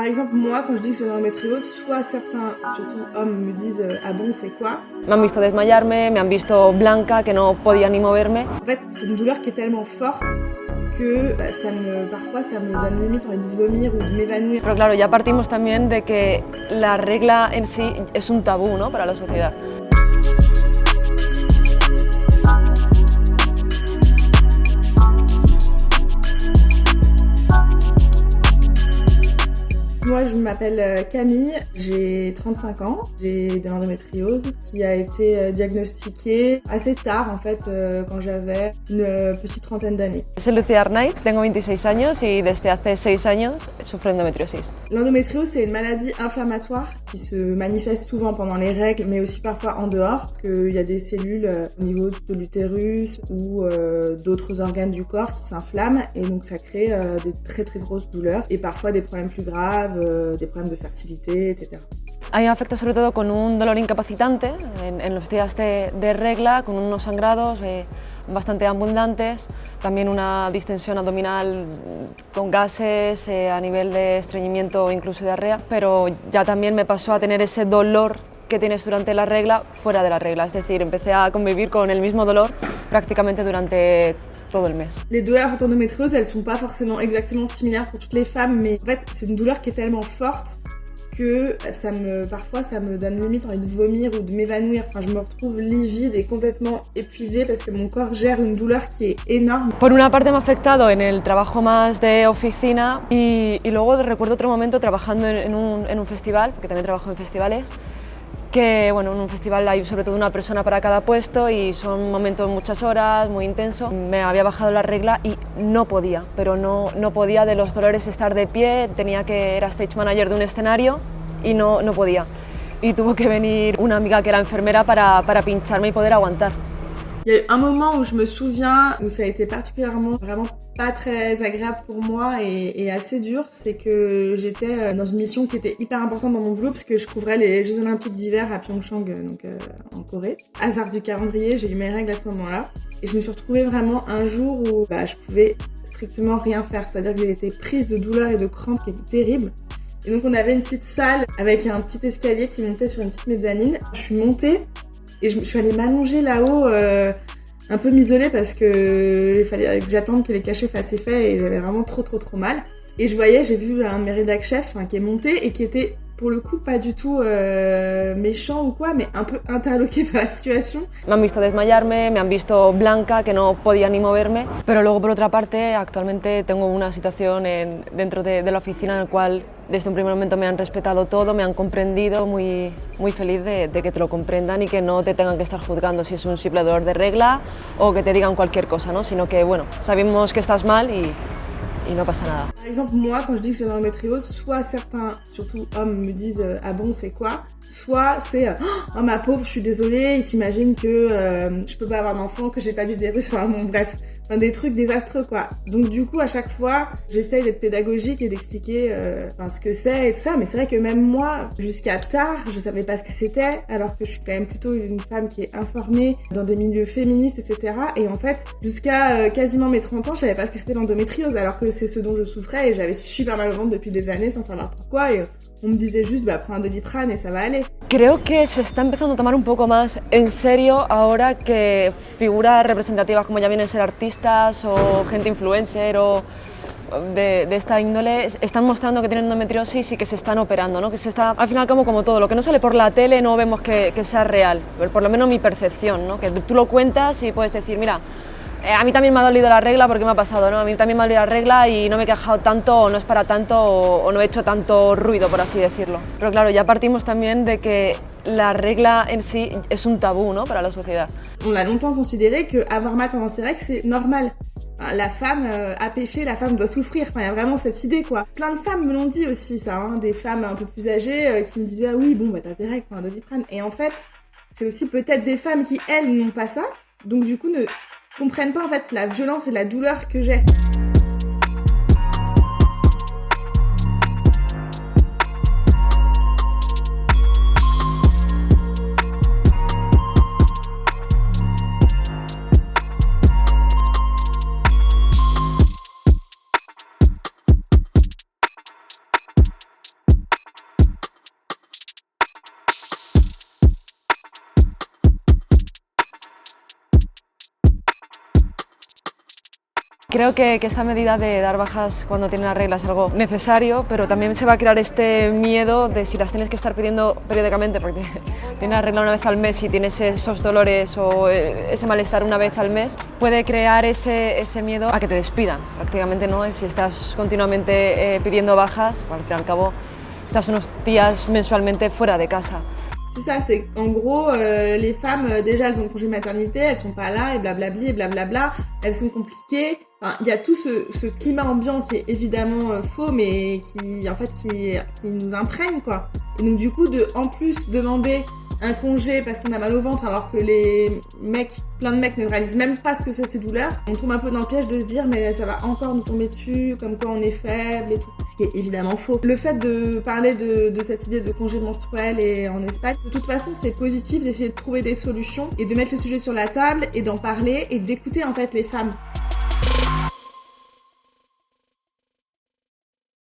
Par exemple, moi, quand je dis que j'ai l'endométriose, soit certains, surtout hommes, me disent « Ah bon, c'est quoi ?» Me han visto desmayarme, me han visto blanca, que no podía ni moverme. En fait, c'est une douleur qui est tellement forte que parfois ça me donne limite envie de vomir ou de m'évanouir. Pero claro, ya partimos también de que la regla en sí es un tabú, ¿no?, para la sociedad. Moi, je m'appelle Camille, j'ai 35 ans, j'ai de l'endométriose qui a été diagnostiquée assez tard en fait, quand j'avais une petite trentaine d'années. Soy Lucía Arnaiz, tengo 26 años y desde hace 6 años sufro endometriosis. L'endométriose, c'est une maladie inflammatoire qui se manifeste souvent pendant les règles, mais aussi parfois en dehors. Il y a des cellules au niveau de l'utérus ou d'autres organes du corps qui s'inflamment et donc ça crée des très très grosses douleurs et parfois des problèmes plus graves, des problèmes de fertilité, etc. A mí me afecta sobre todo con un dolor incapacitante en los días de regla, con unos sangrados bastante abundantes, también una distensión abdominal con gases, a nivel de estreñimiento o incluso diarrea, pero ya también me pasó a tener ese dolor que tienes durante la regla fuera de la regla, es decir, empecé a convivir con el mismo dolor prácticamente durante todo el mes. Les douleurs d'endométriose, elles sont pas forcément exactement similaires pour toutes les femmes, mais en fait, c'est une douleur qui est tellement forte que parfois ça me donne limite envie de vomir ou de m'évanouir. Enfin, je me retrouve livide et complètement épuisée parce que mon corps gère une douleur qui est énorme. Por una parte me ha afectado en el trabajo más de oficina y luego recuerdo otro momento trabajando en un festival, porque también trabajo en festivales, que bueno, en un festival hay sobre todo una persona para cada puesto y son momentos muchas horas, muy intenso. Me había bajado la regla y no podía, pero no podía de los dolores estar de pie, era stage manager de un escenario y no podía. Y tuvo que venir una amiga que era enfermera para pincharme y poder aguantar. Il y a eu un moment où je me souviens, où ça a été particulièrement vraiment pas très agréable pour moi et assez dur, c'est que j'étais dans une mission qui était hyper importante dans mon boulot parce que je couvrais les Jeux Olympiques d'hiver à Pyeongchang, donc en Corée. Hasard du calendrier, j'ai eu mes règles à ce moment-là et je me suis retrouvée vraiment un jour où je pouvais strictement rien faire, c'est-à-dire que j'ai été prise de douleurs et de crampes qui étaient terribles. Et donc on avait une petite salle avec un petit escalier qui montait sur une petite mezzanine. Je suis montée et je suis allée m'allonger là-haut, un peu m'isoler parce que il fallait que j'attende que les cachets fassent effet et j'avais vraiment trop mal. Et j'ai vu un de mes rédac chefs qui est monté et qui était pour le coup pas du tout méchant ou quoi, mais un peu interloqué par la situation. Me han visto desmayarme, me han visto blanca, que no podía ni moverme, pero luego por otra parte actualmente tengo una situación dentro de la oficina en la cual desde un primer momento me han respetado todo, me han comprendido, muy feliz de que te lo comprendan y que no te tengan que estar juzgando si es un simple dolor de regla o que te digan cualquier cosa, ¿no? Sino que bueno, sabemos que estás mal y no pasa nada. Par exemple, moi, quand je dis que j'ai l'endométriose, soit certains, surtout hommes, me disent « Ah bon, c'est quoi ?» Soit c'est « Oh ma pauvre, je suis désolée, ils s'imaginent que je peux pas avoir d'enfant, que j'ai pas d'utérus, enfin bon bref, des trucs désastreux quoi. » Donc du coup, à chaque fois, j'essaye d'être pédagogique et d'expliquer ce que c'est et tout ça, mais c'est vrai que même moi, jusqu'à tard, je savais pas ce que c'était, alors que je suis quand même plutôt une femme qui est informée dans des milieux féministes, etc. Et en fait, jusqu'à quasiment mes 30 ans, je savais pas ce que c'était l'endométriose, alors que c'est ce dont je souffrais et j'avais super mal au ventre depuis des années sans savoir pourquoi. Et on me disait juste, prends un Doliprane et ça va aller. Creo que se está empezando a tomar un poco más en serio ahora que figuras representativas como ya vienen a ser artistas o gente influencer o de esta índole están mostrando que tienen endometriosis y que se están operando, ¿no? Que se está, al final como todo, lo que no sale por la tele no vemos que sea real, por lo menos mi percepción, ¿no? Que tú lo cuentas y puedes decir, mira, a mí también me ha dolido la regla porque me ha pasado, ¿no? A mí también me ha dolido la regla y no me he quejado tanto o no es para tanto o no he hecho tanto ruido, por así decirlo. Pero claro, ya partimos también de que la regla en sí es un tabú, ¿no?, para la sociedad. On a longtemps considéré que avoir mal pendant ses règles, c'est normal. La femme a péché, la femme doit souffrir. Enfin, il y a vraiment cette idée, quoi. Plein de femmes me l'ont dit aussi, ça, des femmes un peu plus âgées qui me disaient « Ah oui, bon, t'as tes règles, prends un Doliprane. » Et en fait, c'est aussi peut-être des femmes qui, elles, n'ont pas ça, donc du coup ne comprennent pas en fait la violence et la douleur que j'ai. Creo que esta medida de dar bajas cuando tienen la regla es algo necesario, pero también se va a crear este miedo de si las tienes que estar pidiendo periódicamente, porque tienes la regla una vez al mes y tienes esos dolores o ese malestar una vez al mes, puede crear ese miedo a que te despidan, prácticamente, ¿no? Si estás continuamente pidiendo bajas, al fin y al cabo, estás unos días mensualmente fuera de casa. C'est ça, c'est en gros, les femmes, déjà, elles ont congé maternité, elles sont pas là, et blablabli, et blablabla, elles sont compliquées. Enfin, il y a tout ce climat ambiant qui est évidemment faux, mais qui nous imprègne, quoi. Et donc, du coup, en plus demander un congé parce qu'on a mal au ventre, alors que plein de mecs ne réalisent même pas ce que c'est ces douleurs, on tombe un peu dans le piège de se dire mais ça va encore nous tomber dessus, comme quoi on est faible et tout. Ce qui est évidemment faux. Le fait de parler de cette idée de congé menstruel et en Espagne, de toute façon c'est positif d'essayer de trouver des solutions et de mettre le sujet sur la table et d'en parler et d'écouter en fait les femmes.